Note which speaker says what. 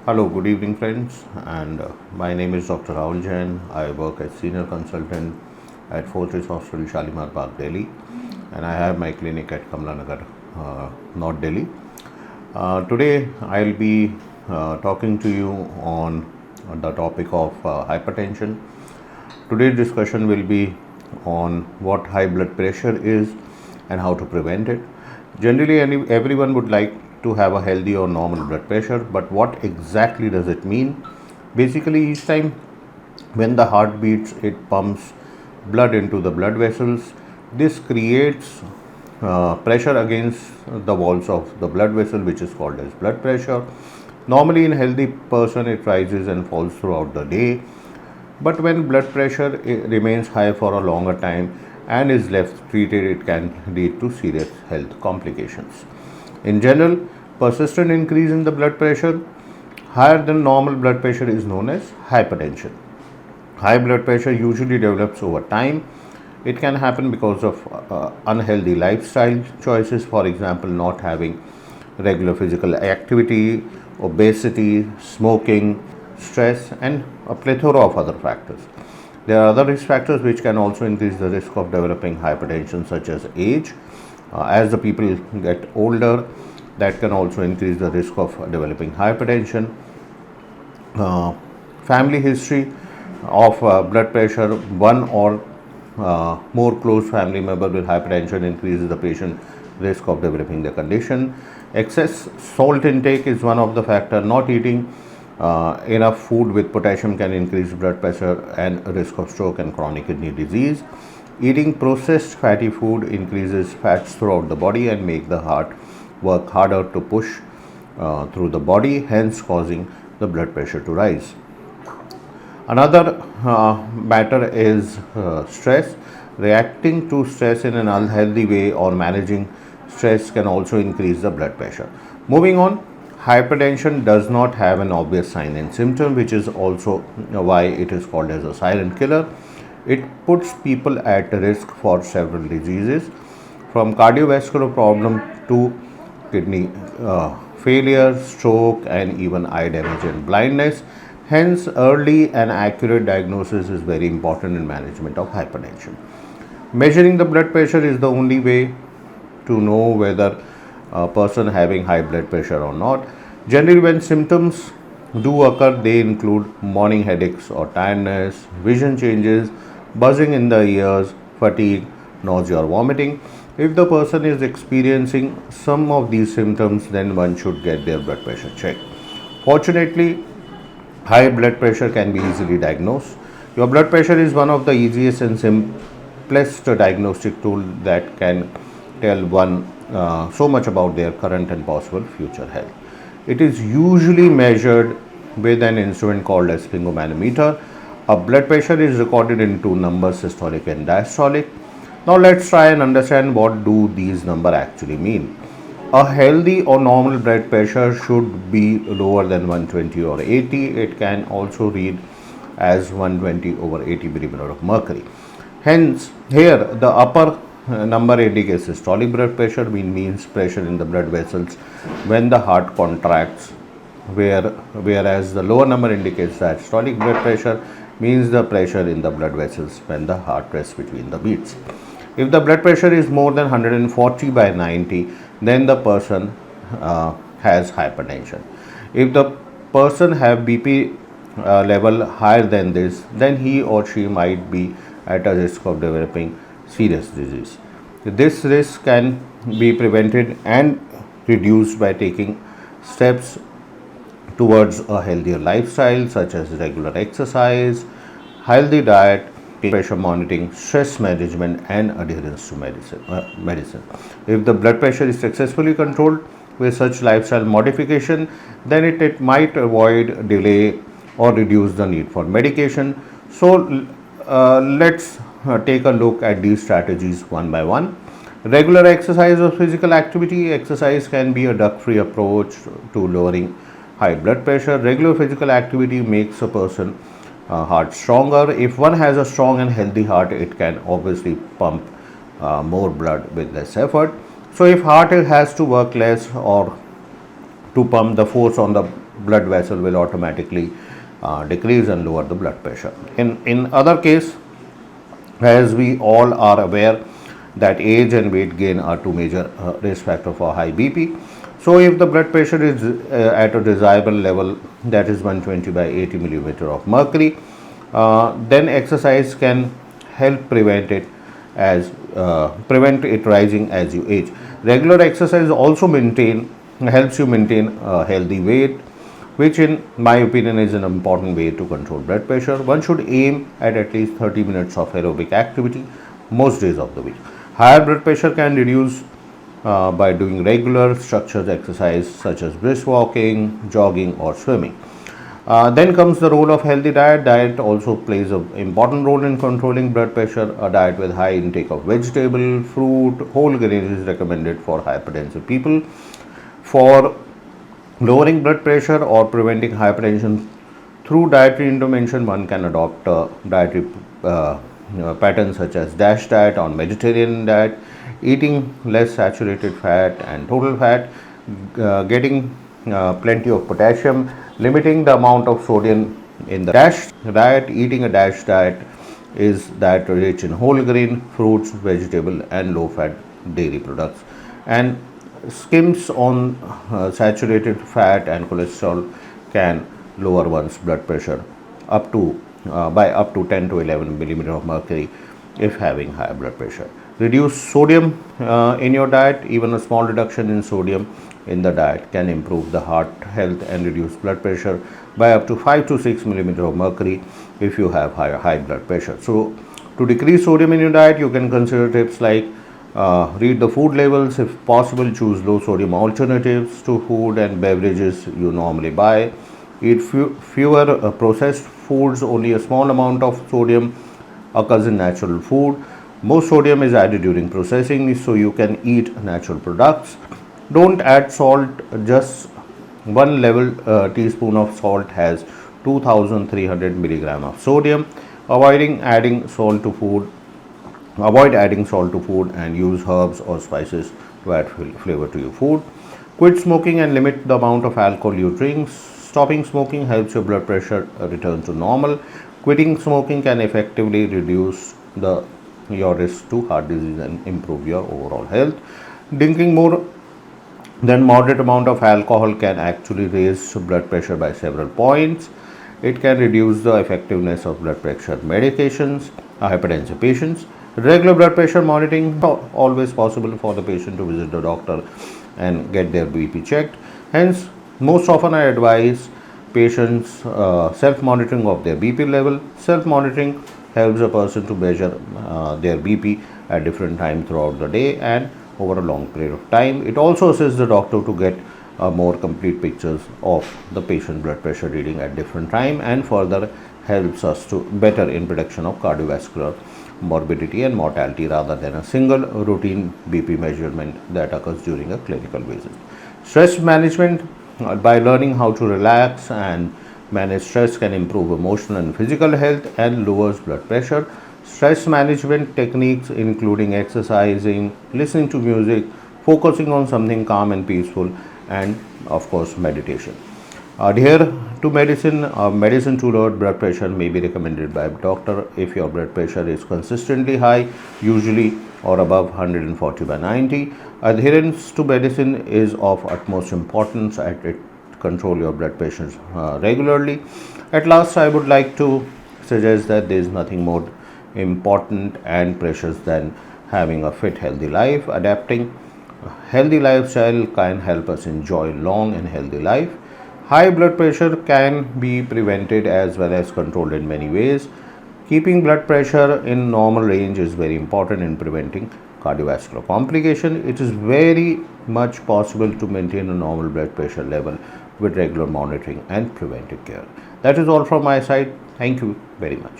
Speaker 1: Hello, good evening, friends. And my name is Dr. Rahul Jain. I work as senior consultant at Fortress Hospital, Shalimar Bagh, Delhi, and I have my clinic at Kamla Nagar, North Delhi. Today, I'll be talking to you on the topic of hypertension. Today's discussion will be on what high blood pressure is and how to prevent it. Generally, everyone would like to have a healthy or normal blood pressure, but what exactly does it mean? Basically, each time when the heart beats, it pumps blood into the blood vessels. This creates pressure against the walls of the blood vessel, which is called as blood pressure. Normally, in a healthy person, it rises and falls throughout the day. But when blood pressure remains high for a longer time and is left treated, it can lead to serious health complications. In general, persistent increase in the blood pressure higher than normal blood pressure is known as hypertension. High blood pressure usually develops over time. It can happen because of unhealthy lifestyle choices, for example, not having regular physical activity, obesity, smoking, stress, and a plethora of other factors. There are other risk factors which can also increase the risk of developing hypertension, such as age. As the people get older, that can also increase the risk of developing hypertension. Family history of blood pressure, one or more close family member with hypertension increases the patient risk of developing the condition. Excess salt intake is one of the factor. Not eating enough food with potassium can increase blood pressure and risk of stroke and chronic kidney disease. Eating processed fatty food increases fats throughout the body and make the heart work harder to push through the body, hence causing the blood pressure to rise. Another matter is stress. Reacting to stress in an unhealthy way or managing stress can also increase the blood pressure. Moving on, hypertension does not have an obvious sign and symptom, which is also why it is called as a silent killer. It puts people at risk for several diseases, from cardiovascular problem to kidney failure, stroke, and even eye damage and blindness. Hence, early and accurate diagnosis is very important in management of hypertension. Measuring the blood pressure is the only way to know whether a person having high blood pressure or not. Generally, when symptoms do occur, they include morning headaches or tiredness, vision changes, buzzing in the ears, fatigue, nausea or vomiting. If the person is experiencing some of these symptoms, then one should get their blood pressure checked. Fortunately, high blood pressure can be easily diagnosed. Your blood pressure is one of the easiest and simplest diagnostic tool that can tell one so much about their current and possible future health. It is usually measured with an instrument called as sphygmomanometer. A blood pressure is recorded in two numbers, systolic and diastolic. Now let's try and understand what do these numbers actually mean. A healthy or normal blood pressure should be lower than 120 or 80. It can also read as 120 over 80 millimeter of mercury. Hence, here the upper number indicates systolic blood pressure, means pressure in the blood vessels when the heart contracts, whereas the lower number indicates diastolic blood pressure, means the pressure in the blood vessels when the heart rests between the beats. If the blood pressure is more than 140 by 90, then the person has hypertension. If the person have BP level higher than this, then he or she might be at a risk of developing serious disease. This risk can be prevented and reduced by taking steps towards a healthier lifestyle, such as regular exercise, healthy diet, pressure monitoring, stress management, and adherence to medicine. If the blood pressure is successfully controlled with such lifestyle modification, then it might avoid, delay, or reduce the need for medication. So, let's take a look at these strategies one by one. Regular exercise or physical activity. Exercise can be a drug-free approach to lowering high blood pressure. Regular physical activity makes a person heart stronger. If one has a strong and healthy heart, it can obviously pump more blood with less effort. So if heart has to work less or to pump, the force on the blood vessel will automatically decrease and lower the blood pressure. In other case, as we all are aware that age and weight gain are two major risk factors for high BP. So if the blood pressure is at a desirable level, that is 120 by 80 millimeter of mercury, then exercise can help prevent it rising as you age. Regular exercise also helps you maintain a healthy weight, which in my opinion is an important way to control blood pressure. One should aim at least 30 minutes of aerobic activity most days of the week. Higher blood pressure can reduce by doing regular structured exercise such as brisk walking, jogging or swimming. Then comes the role of healthy diet. Diet also plays an important role in controlling blood pressure. A diet with high intake of vegetable, fruit, whole grains is recommended for hypertensive people. For lowering blood pressure or preventing hypertension through dietary intervention, one can adopt dietary patterns such as DASH diet or Mediterranean diet, eating less saturated fat and total fat, getting plenty of potassium, limiting the amount of sodium in the DASH diet. Eating a DASH diet is diet rich in whole grain, fruits, vegetable and low fat dairy products, and skims on saturated fat and cholesterol can lower one's blood pressure by up to 10 to 11 millimeter of mercury if having high blood pressure. Reduce sodium in your diet. Even a small reduction in sodium in the diet can improve the heart health and reduce blood pressure by up to 5 to 6 millimeter of mercury if you have high blood pressure. So to decrease sodium in your diet, you can consider tips like read the food labels. If possible, choose low sodium alternatives to food and beverages you normally buy. Eat fewer processed foods. Only a small amount of sodium occurs in natural food. Most sodium is added during processing, so you can eat natural products. Don't add salt. Just one level teaspoon of salt has 2300 milligram of sodium. Avoid adding salt to food and use herbs or spices to add flavor to your food. Quit smoking and limit the amount of alcohol you drink. Stopping smoking helps your blood pressure return to normal. Quitting smoking can effectively reduce your risk to heart disease and improve your overall health. Drinking more than moderate amount of alcohol can actually raise blood pressure by several points. It can reduce the effectiveness of blood pressure medications. Hypertensive patients. Regular blood pressure monitoring is always possible for the patient to visit the doctor and get their BP checked. Hence, most often I advise patients self-monitoring of their BP level. Self-monitoring helps a person to measure their BP at different times throughout the day and over a long period of time. It also assists the doctor to get more complete pictures of the patient blood pressure reading at different time, and further helps us to better in prediction of cardiovascular morbidity and mortality rather than a single routine BP measurement that occurs during a clinical visit. Stress management. By learning how to relax and manage stress can improve emotional and physical health and lowers blood pressure. Stress management techniques including exercising, listening to music, focusing on something calm and peaceful, and of course meditation. Adhere to medicine. Medicine to lower blood pressure may be recommended by a doctor if your blood pressure is consistently high, usually or above 140 by 90. Adherence to medicine is of utmost importance as it control your blood pressure regularly. At last, I would like to suggest that there is nothing more important and precious than having a fit, healthy life. Adapting a healthy lifestyle can help us enjoy long and healthy life. High blood pressure can be prevented as well as controlled in many ways. Keeping blood pressure in normal range is very important in preventing cardiovascular complication. It is very much possible to maintain a normal blood pressure level with regular monitoring and preventive care. That is all from my side. Thank you very much.